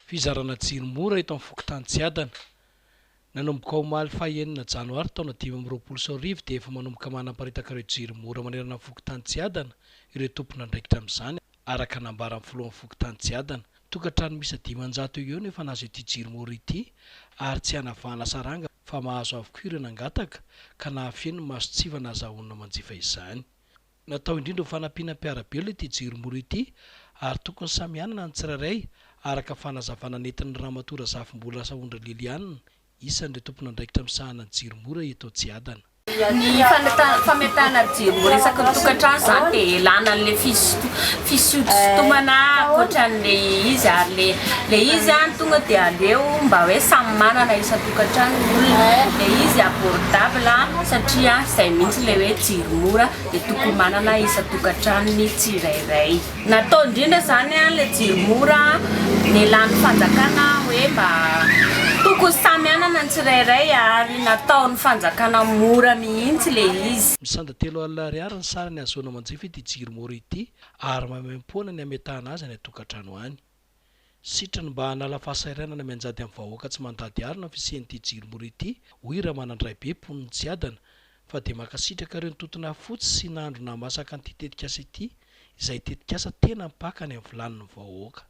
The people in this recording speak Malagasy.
Fizarana Jiro Mora Eto amin'ny Fokontany Tsiadana. Nanomboka omaly faha Janoary taona 2020 dia efa manomboka manaparitaka ireo Jiro Mora manerana amin'ny Fokontany Tsiadana ireo Tompon'andraikitra amin'izany araka nambaran'ny Filohan'ny Fokontany Tsiadana. Tokan-trano misy 500 eo no efa nahazo ity Jiro Mora ity ary tsy hanavahana saranga fa mahazo avokoa ireo nangataka ka nahafeno mason-tsivana azahoana manjifa izany. Natao indrindra ho fanampiana mpiara-belona ity Jiro Mora ity ary tokony samy hanana ny tsirairay araka fanazavana nentin'ni Ramatoa RAZAFIMBOLA Sahondra Liliane isan'ireo tompon'andraikitra amin'izany Jiro Mora Eto Tsiadana. Ny fametahana Jiro Mora isaky ny tokan-trano zany dia ilana an'ilay fisotomana ankoatran'le izy ary le izy tonga dia aleo mba hoe samy manana isa tokan-trano le izy abordable satria izay mihitsy le hoe Jiro Mora dia tokony manana isa tokan-tranony tsirairay. Natao indrindra zany le Jiro Mora ny ilany fanjakana hoe mba tokony samy hanana ny tsirairay ary nataon'ny fanjakana mora mihitsy le izy. Misanda 3 ariary ny sarany azoana manjifa ity Jiro Mora ity ary maimaim-poana ny ametahana azy any an-tokantrano any. Sitrany mba hanala fahasahiranana mianjady amin'ny vahoaka tsy mandady arina fisian'ity Jiro Mora ity hoy Ramanandray be mponin'i Tsiadana fa dia makasitraka ireo ny tontona fotsy sy nandro namasaka an'ity tetik'asa ity izay tetik'asa tena mipaka any amin'ny volanin'ny vahoaka.